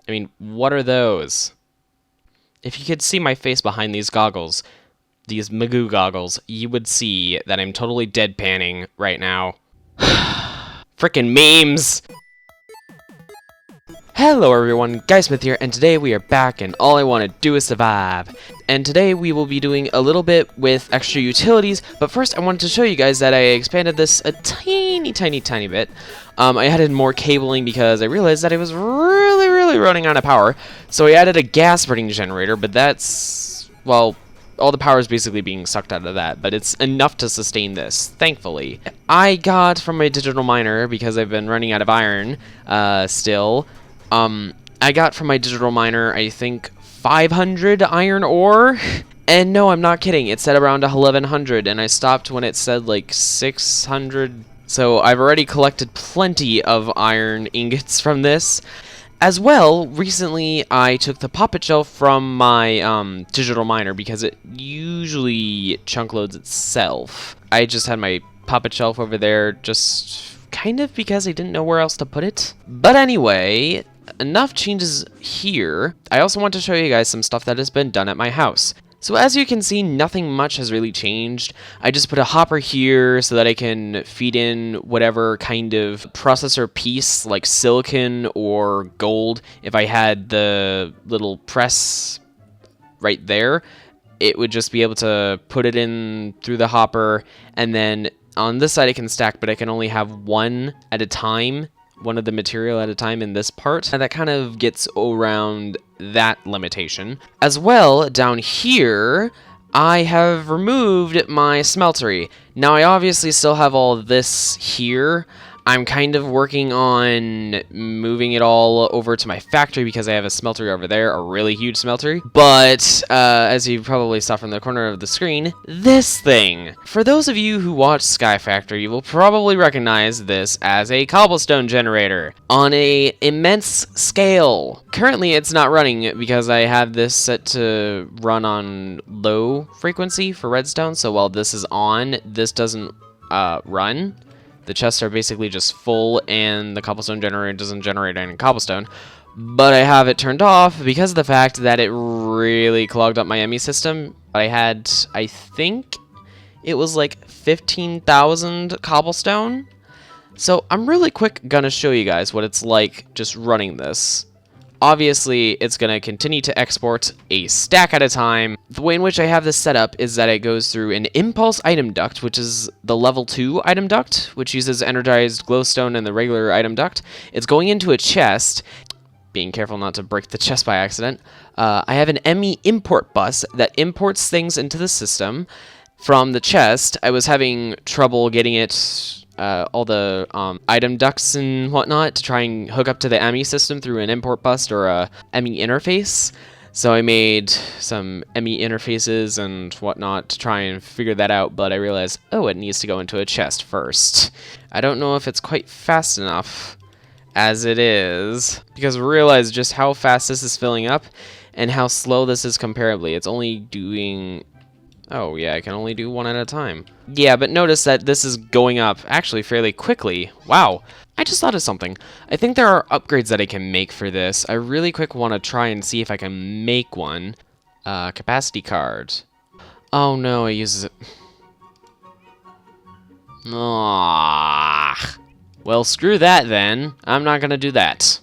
I mean, what are those? If you could see my face behind these goggles, these Magoo goggles, you would see that I'm totally deadpanning right now. Frickin' memes! Hello everyone, Guysmith here, and today we are back and all I want to do is survive. And today we will be doing a little bit with extra utilities, but first I wanted to show you guys that I expanded this a tiny bit. I added more cabling because I realized that it was really running out of power. So I added a gas burning generator, but that's, well, all the power is basically being sucked out of that, but it's enough to sustain this, thankfully. I got from my digital miner, because I've been running out of iron still, I got from my digital miner, I think, 500 iron ore. And no, I'm not kidding. It said around 1100, and I stopped when it said like 600. So I've already collected plenty of iron ingots from this. As well, recently I took the poppet shell from my digital miner because it usually chunk loads itself. I just had my poppet shelf over there just kind of because I didn't know where else to put it. But anyway, enough changes here. I also want to show you guys some stuff that has been done at my house. So as you can see, nothing much has really changed. I just put a hopper here so that I can feed in whatever kind of processor piece, like silicon or gold. If I had the little press right there, it would just be able to put it in through the hopper, and then on this side I can stack, but I can only have one at a time. One of the material at a time in this part, and that kind of gets around that limitation. As well, down here, I have removed my smeltery. Now, I obviously still have all this here. I'm kind of working on moving it all over to my factory because I have a smeltery over there, a really huge smeltery. But, as you probably saw from the corner of the screen, this thing. For those of you who watch Sky Factory, you will probably recognize this as a cobblestone generator on an immense scale. Currently, it's not running because I have this set to run on low frequency for redstone, so while this is on, this doesn't run. The chests are basically just full, and the cobblestone generator doesn't generate any cobblestone. But I have it turned off because of the fact that it really clogged up my ME system. I had, I think, it was like 15,000 cobblestone. So I'm really quick gonna show you guys what it's like just running this. Obviously, it's going to continue to export a stack at a time. The way in which I have this set up is that it goes through an impulse item duct, which is the level 2 item duct, which uses energized glowstone and the regular item duct. It's going into a chest, being careful not to break the chest by accident. I have an ME import bus that imports things into the system. From the chest, I was having trouble getting it all the item ducts and whatnot to try and hook up to the ME system through an import bus or a ME interface. So I made some ME interfaces and whatnot to try and figure that out, but I realized, oh, it needs to go into a chest first. I don't know if it's quite fast enough as it is, because I realized just how fast this is filling up and how slow this is comparably. It's only doing... Oh, yeah, I can only do one at a time. Yeah, but notice that this is going up actually fairly quickly. Wow, I just thought of something. I think there are upgrades that I can make for this. I really quick want to try and see if I can make one. Capacity card. Oh, no, it uses it. Ah. Well, screw that then. I'm not going to do that.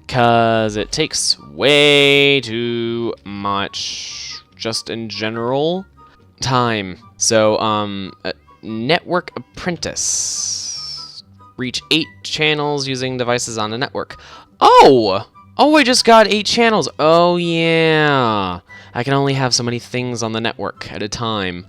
Because it takes way too much... just in general time. So network apprentice, reach 8 channels using devices on the network. Oh I just got 8 channels. Oh yeah, I can only have so many things on the network at a time.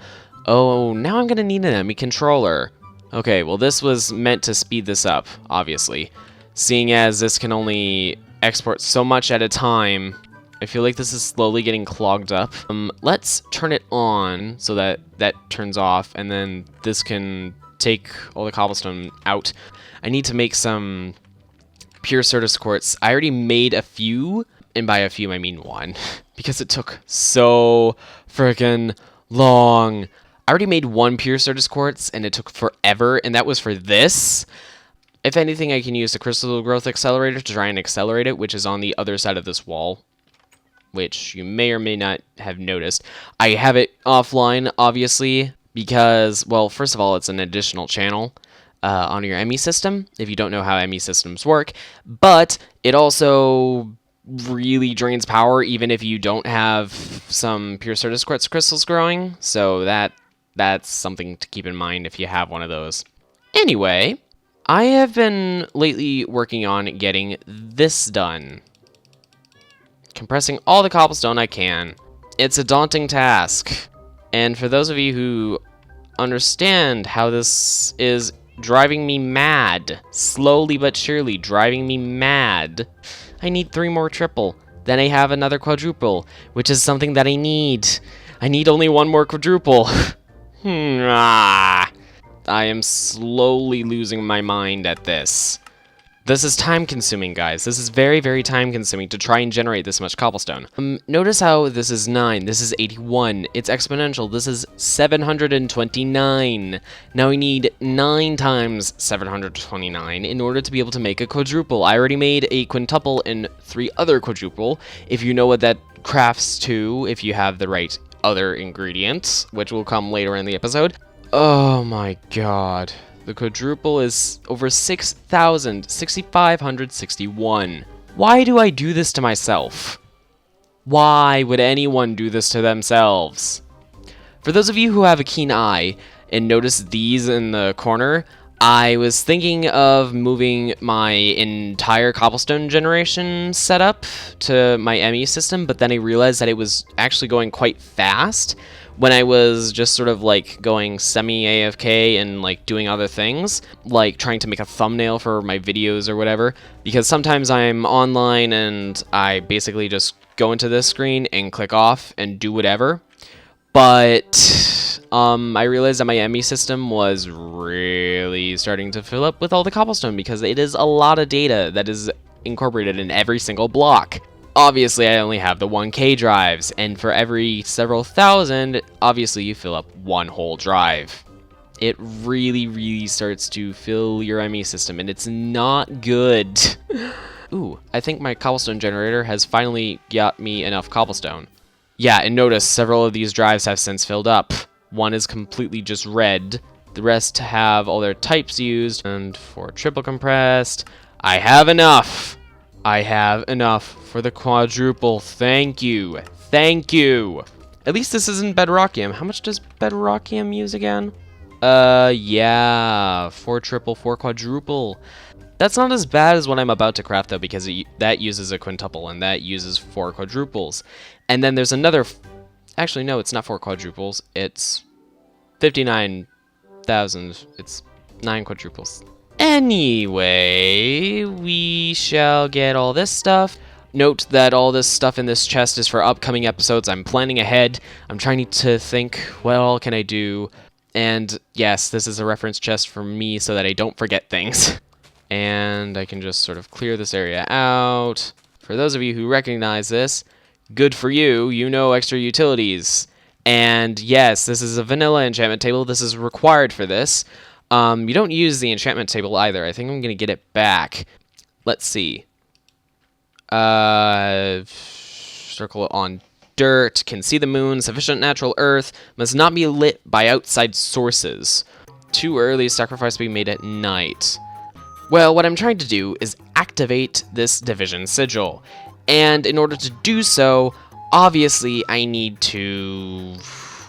Oh, now I'm gonna need an ME controller. Okay, well, this was meant to speed this up, obviously, seeing as this can only export so much at a time. I feel like this is slowly getting clogged up. Let's turn it on so that that turns off, and then this can take all the cobblestone out. I need to make some pure Certus quartz. I already made a few, and by a few I mean one, because it took so freaking long. I already made one pure Certus quartz, and it took forever, and that was for this. If anything, I can use the crystal growth accelerator to try and accelerate it, which is on the other side of this wall, which you may or may not have noticed. I have it offline, obviously, because, well, first of all, it's an additional channel on your ME system, if you don't know how ME systems work, but it also really drains power even if you don't have some pure Certus quartz crystals growing, so that's something to keep in mind if you have one of those. Anyway, I have been lately working on getting this done. Compressing all the cobblestone I can. It's a daunting task. And for those of you who understand how this is driving me mad, slowly but surely driving me mad, I need 3 more triple. Then I have another quadruple, which is something that I need. I need only 1 more quadruple. I am slowly losing my mind at this. This is time-consuming, guys. This is very, very time-consuming to try and generate this much cobblestone. Notice how this is 9, this is 81. It's exponential. This is 729. Now we need 9 times 729 in order to be able to make a quadruple. I already made a quintuple and 3 other quadruple. If you know what that crafts to, if you have the right other ingredients, which will come later in the episode. Oh my god. The quadruple is over 6,561. Why do I do this to myself? Why would anyone do this to themselves? For those of you who have a keen eye and notice these in the corner, I was thinking of moving my entire cobblestone generation setup to my ME system, but then I realized that it was actually going quite fast when I was just sort of like going semi-AFK and like doing other things, like trying to make a thumbnail for my videos or whatever, because sometimes I'm online and I basically just go into this screen and click off and do whatever. But I realized that my ME system was really starting to fill up with all the cobblestone because it is a lot of data that is incorporated in every single block. Obviously, I only have the 1K drives, and for every several thousand, obviously you fill up 1 whole drive. It really, really starts to fill your ME system, and it's not good. Ooh, I think my cobblestone generator has finally got me enough cobblestone. Yeah, and notice several of these drives have since filled up. One is completely just red. The rest have all their types used, and for triple compressed, I have enough. I have enough for the quadruple. Thank you. Thank you. At least this isn't bedrockium. How much does bedrockium use again? Yeah. 4 triple, 4 quadruple. That's not as bad as what I'm about to craft, though, because that uses a quintuple, and that uses 4 quadruples. And then there's another... Actually, no, it's not 4 quadruples. It's 59,000. It's 9 quadruples. Anyway, we shall get all this stuff. Note that all this stuff in this chest is for upcoming episodes. I'm planning ahead. I'm trying to think, what all can I do? And yes, this is a reference chest for me so that I don't forget things. And I can just sort of clear this area out. For those of you who recognize this, good for you. You know extra utilities. And yes, this is a vanilla enchantment table. This is required for this. You don't use the enchantment table either. I think I'm going to get it back. Let's see. Circle on dirt. Can see the moon. Sufficient natural earth. Must not be lit by outside sources. Too early. Sacrifice being made at night. Well, what I'm trying to do is activate this division sigil. And in order to do so, obviously I need to...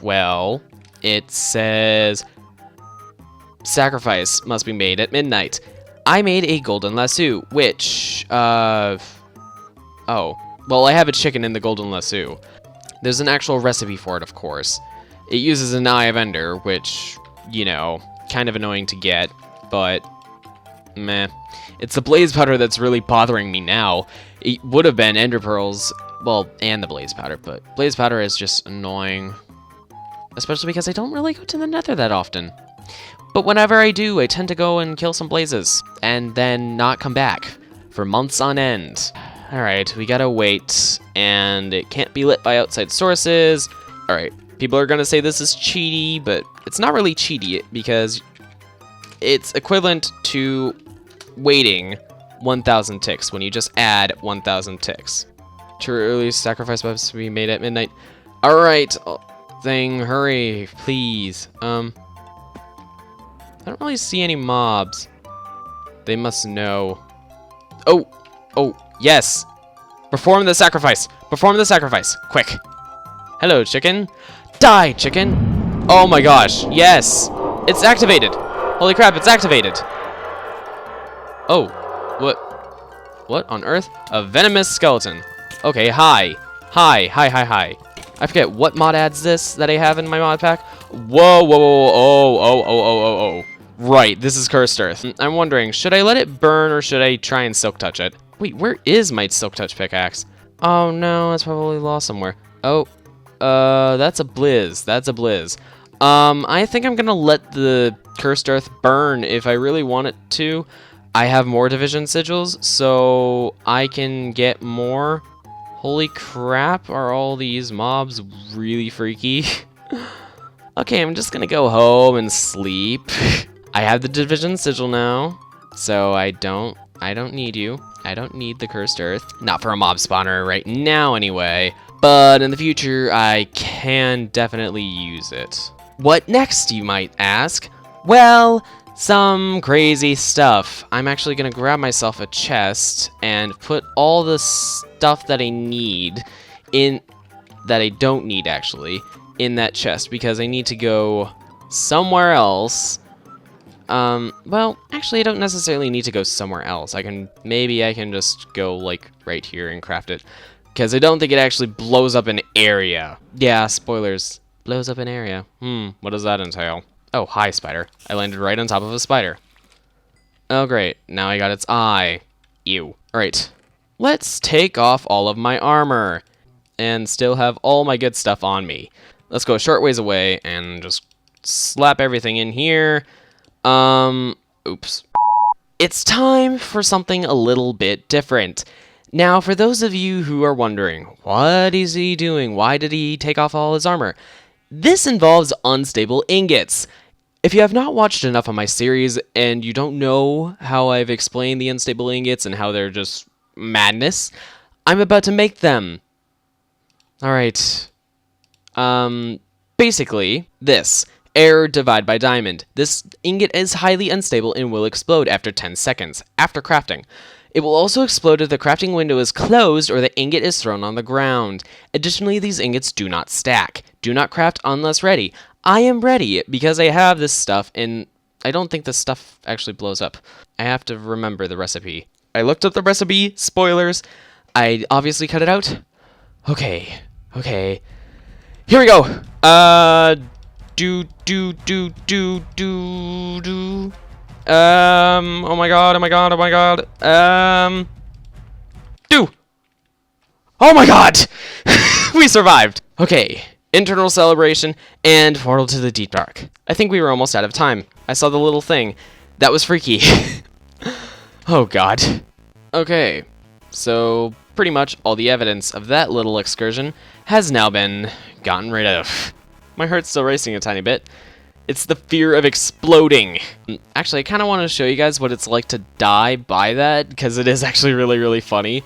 Well, it says... Sacrifice must be made at midnight. I made a golden lasso, which, oh. Well, I have a chicken in the golden lasso. There's an actual recipe for it, of course. It uses an Eye of Ender, which, you know, kind of annoying to get, but, meh. It's the blaze powder that's really bothering me now. It would have been ender pearls, well, and the blaze powder, but blaze powder is just annoying. Especially because I don't really go to the nether that often. But whenever I do, I tend to go and kill some blazes, and then not come back for months on end. Alright, we gotta wait, and it can't be lit by outside sources. Alright, people are gonna say this is cheaty, but it's not really cheaty, because it's equivalent to waiting 1,000 ticks when you just add 1,000 ticks. Too early sacrifice must be made at midnight. Alright, thing, hurry, please. I don't really see any mobs. They must know. Oh, yes! Perform the sacrifice! Perform the sacrifice! Quick! Hello, chicken. Die, chicken! Oh my gosh, yes! It's activated! Holy crap, it's activated! Oh, what on earth? A venomous skeleton. Okay, hi. Hi. I forget what mod adds this that I have in my mod pack. Whoa, oh. Right, this is Cursed Earth. I'm wondering, should I let it burn or should I try and silk touch it? Wait, where is my silk touch pickaxe? Oh no, it's probably lost somewhere. Oh, that's a blizz. I think I'm gonna let the Cursed Earth burn if I really want it to. I have more division sigils, so I can get more. Holy crap, are all these mobs really freaky? Okay, I'm just gonna go home and sleep. I have the division sigil now, so I don't need you. I don't need the Cursed Earth. Not for a mob spawner right now anyway, but in the future I can definitely use it. What next, you might ask? Well, some crazy stuff. I'm actually gonna grab myself a chest and put all the stuff that I need in, that I don't need actually, in that chest because I need to go somewhere else. Well, actually I don't necessarily need to go somewhere else. Maybe I can just go like right here and craft it because I don't think it actually blows up an area. Yeah, spoilers. Blows up an area. What does that entail? Oh, hi, spider. I landed right on top of a spider. Oh, great. Now I got its eye. Ew. Alright. Let's take off all of my armor and still have all my good stuff on me. Let's go a short ways away and just slap everything in here. Oops. It's time for something a little bit different. Now, for those of you who are wondering, what is he doing? Why did he take off all his armor? This involves unstable ingots. If you have not watched enough of my series and you don't know how I've explained the unstable ingots and how they're just madness, I'm about to make them. Alright. Basically, this. Error divide by diamond. This ingot is highly unstable and will explode after 10 seconds, after crafting. It will also explode if the crafting window is closed or the ingot is thrown on the ground. Additionally, these ingots do not stack. Do not craft unless ready. I am ready because I have this stuff and I don't think this stuff actually blows up. I have to remember the recipe. I looked up the recipe, spoilers. I obviously cut it out. Okay. Here we go. Do. Oh my god. Do. Oh my god! We survived! Okay, internal celebration and portal to the deep dark. I think we were almost out of time. I saw the little thing. That was freaky. Oh god. Okay, so pretty much all the evidence of that little excursion has now been gotten rid of. My heart's still racing a tiny bit. It's the fear of exploding. Actually, I kind of want to show you guys what it's like to die by that, because it is actually really funny.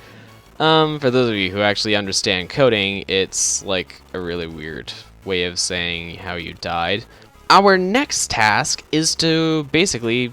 For those of you who actually understand coding, it's like a really weird way of saying how you died. Our next task is to basically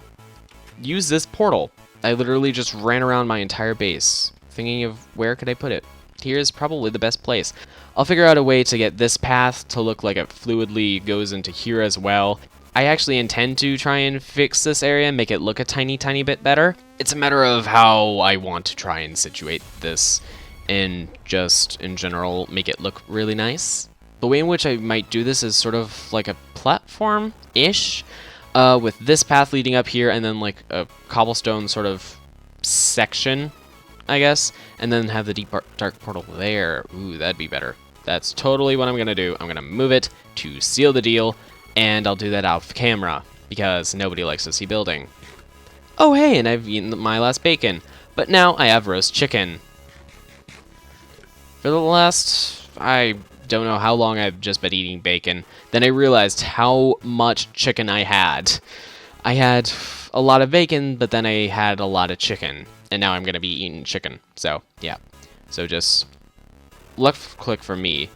use this portal. I literally just ran around my entire base, thinking of where could I put it. Here's probably the best place. I'll figure out a way to get this path to look like it fluidly goes into here as well. I actually intend to try and fix this area and make it look a tiny bit better. It's a matter of how I want to try and situate this and just, in general, make it look really nice. The way in which I might do this is sort of like a platform-ish, with this path leading up here and then like a cobblestone sort of section, I guess, and then have the deep dark portal there. Ooh, that'd be better. That's totally what I'm gonna do. I'm gonna move it to seal the deal, and I'll do that off camera, because nobody likes to see building. Oh hey, and I've eaten my last bacon, but now I have roast chicken. For the last, I don't know how long I've just been eating bacon, then I realized how much chicken I had. I had a lot of bacon, but then I had a lot of chicken, and now I'm gonna be eating chicken. So yeah, so just left click for me.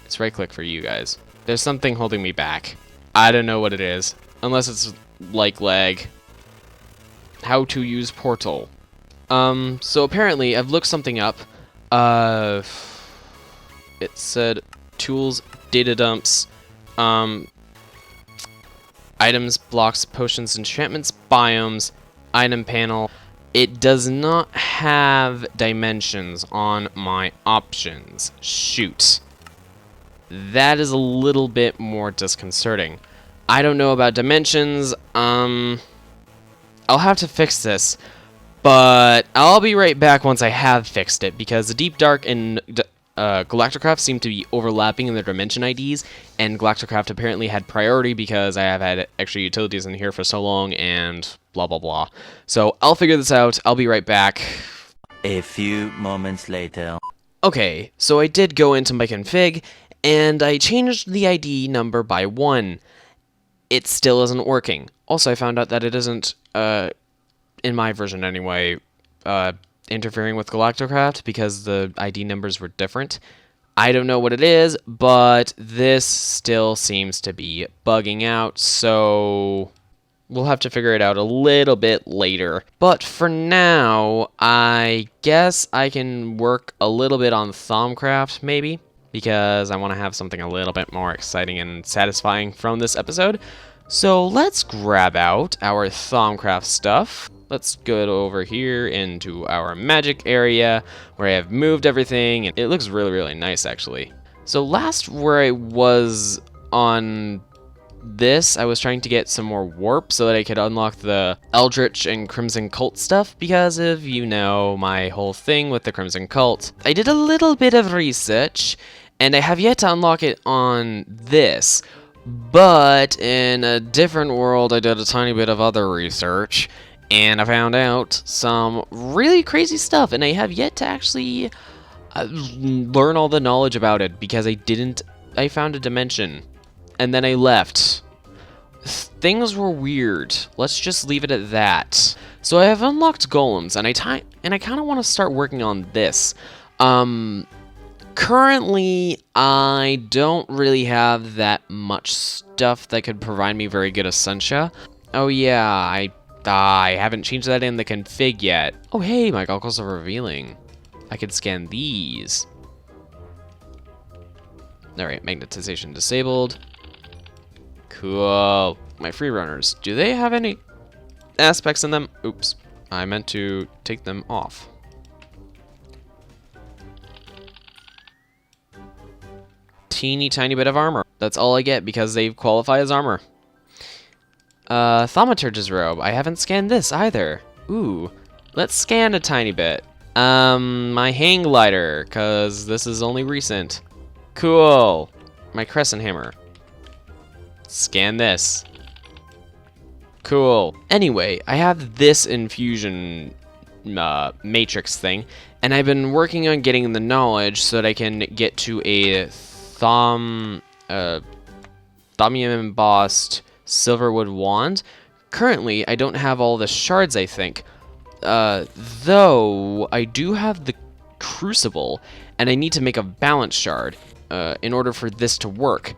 It's right click for you guys. There's something holding me back. I don't know what it is, unless it's like lag. How to use portal. So apparently I've looked something up. It said tools, data dumps, items, blocks, potions, enchantments, biomes, item panel. It does not have dimensions on my options. Shoot. That is a little bit more disconcerting. I don't know about dimensions. I'll have to fix this, but I'll be right back once I have fixed it, because the Deep Dark and Galacticraft seem to be overlapping in their dimension IDs, and Galacticraft apparently had priority because I have had extra utilities in here for so long, and blah blah blah. So I'll figure this out. I'll be right back. A few moments later. Okay, so I did go into my config, and I changed the ID number by 1. It still isn't working. Also, I found out that it isn't, in my version anyway, interfering with Galacticraft because the ID numbers were different. I don't know what it is, but this still seems to be bugging out, so we'll have to figure it out a little bit later. But for now, I guess I can work a little bit on Thaumcraft, maybe, because I want to have something a little bit more exciting and satisfying from this episode. So let's grab out our Thaumcraft stuff. Let's go over here into our magic area where I have moved everything, and it looks really, really nice actually. So last where I was on this, I was trying to get some more warp so that I could unlock the Eldritch and Crimson Cult stuff, because if you know my whole thing with the Crimson Cult, I did a little bit of research, and I have yet to unlock it on this. But in a different world, I did a tiny bit of other research, and I found out some really crazy stuff, and I have yet to actually learn all the knowledge about it, because I found a dimension, and then I left. Things were weird. Let's just leave it at that. So I have unlocked golems, and I kind of want to start working on this. Currently, I don't really have that much stuff that could provide me very good Essentia. Oh yeah, I haven't changed that in the config yet. Oh hey, my goggles are revealing. I could scan these. Alright, magnetization disabled. Cool. My free runners, do they have any aspects in them? Oops, I meant to take them off. Teeny tiny bit of armor. That's all I get because they qualify as armor. Thaumaturge's robe. I haven't scanned this either. Ooh, let's scan a tiny bit. My hang glider, cause this is only recent. Cool. My crescent hammer. Scan this. Cool. Anyway, I have this infusion matrix thing, and I've been working on getting the knowledge so that I can get to a thaumium embossed silverwood wand. Currently, I don't have all the shards, I think. Though, I do have the crucible, and I need to make a balance shard in order for this to work.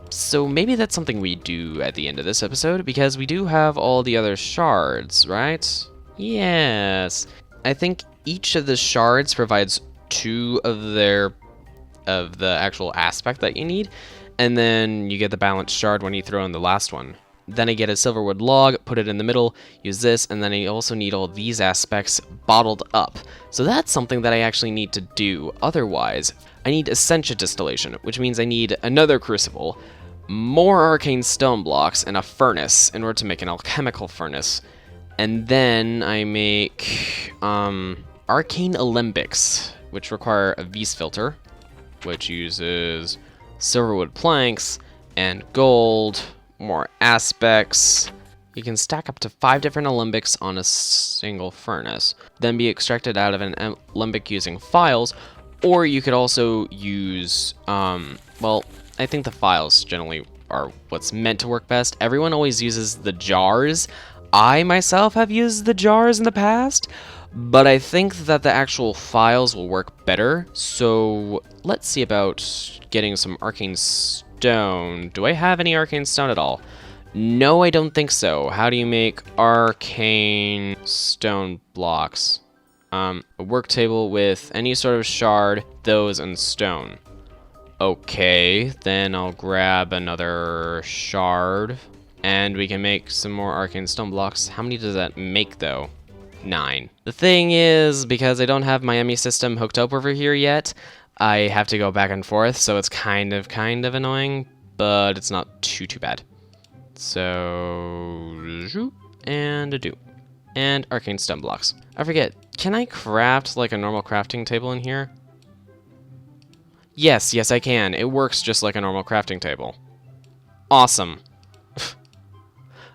So maybe that's something we do at the end of this episode, because we do have all the other shards, right? Yes. I think each of the shards provides 2 of the actual aspect that you need, and then you get the balanced shard when you throw in the last one. Then I get a silverwood log, put it in the middle, use this, and then I also need all these aspects bottled up. So that's something that I actually need to do. Otherwise, I need Essentia distillation, which means I need another crucible, more arcane stone blocks, and a furnace in order to make an alchemical furnace. And then I make arcane alembics, which require a V's filter, which uses silverwood planks and gold, more aspects. You can stack up to 5 different alembics on a single furnace, then be extracted out of an alembic using files, or you could also use, well, I think the files generally are what's meant to work best. Everyone always uses the jars. I myself have used the jars in the past, but I think that the actual files will work better. So let's see about getting some arcane stone. Do I have any arcane stone at all? No, I don't think so. How do you make arcane stone blocks? A work table with any sort of shard, those, and stone. Okay, then I'll grab another shard, and we can make some more arcane stone blocks. How many does that make, though? 9. The thing is, because I don't have my ME system hooked up over here yet, I have to go back and forth, so it's kind of annoying, but it's not too bad. So, and a do. And arcane stone blocks. I forget, can I craft like a normal crafting table in here? Yes, I can. It works just like a normal crafting table. Awesome.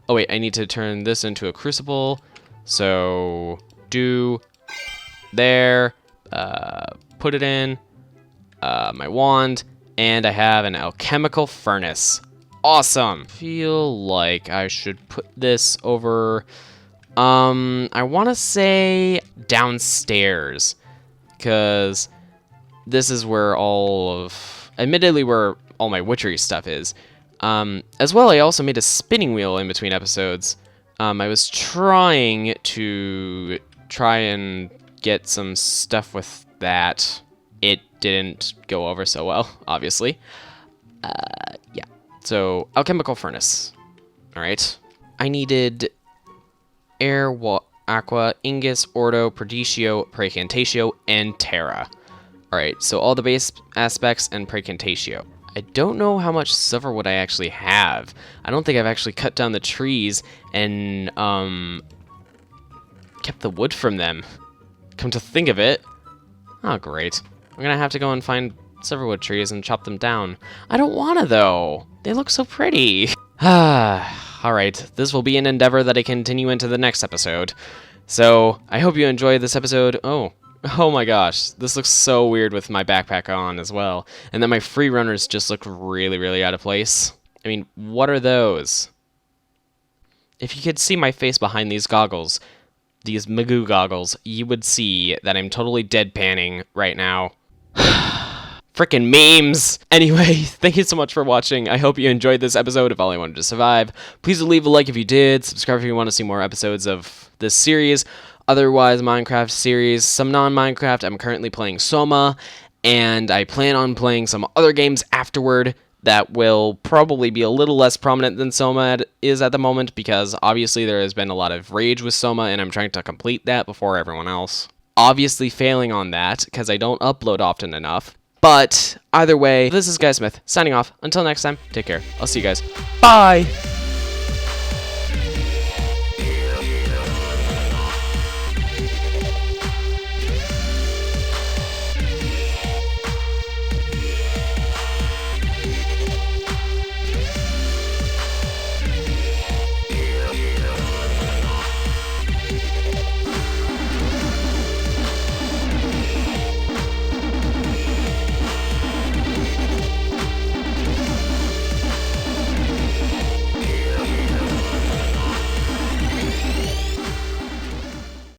Oh wait, I need to turn this into a crucible. So, do, there, put it in, my wand, and I have an alchemical furnace. Awesome. Feel like I should put this over, I want to say downstairs, because this is where admittedly where all my witchery stuff is. As well, I also made a spinning wheel in between episodes. I was trying to and get some stuff with that. It didn't go over so well, obviously. Yeah. So, alchemical furnace. Alright. I needed air, aqua, ingus, ordo, perditio, praecantatio, and terra. Alright, so all the base aspects and praecantatio. I don't know how much silverwood I actually have. I don't think I've actually cut down the trees and kept the wood from them. Come to think of it. Oh, great. I'm gonna have to go and find silverwood trees and chop them down. I don't wanna, though. They look so pretty. Alright, this will be an endeavor that I continue into the next episode. So, I hope you enjoyed this episode. Oh my gosh, this looks so weird with my backpack on as well. And then my free runners just look really out of place. I mean, what are those? If you could see my face behind these goggles, these Magoo goggles, you would see that I'm totally deadpanning right now. Frickin' memes! Anyway, thank you so much for watching. I hope you enjoyed this episode of All I Wanted to Survive. Please leave a like if you did. Subscribe if you want to see more episodes of this series. Otherwise, Minecraft series, some non-Minecraft. I'm currently playing Soma, and I plan on playing some other games afterward that will probably be a little less prominent than Soma is at the moment, because obviously there has been a lot of rage with Soma, and I'm trying to complete that before everyone else. Obviously failing on that, because I don't upload often enough. But either way, this is Guy Smith, signing off. Until next time, take care. I'll see you guys. Bye!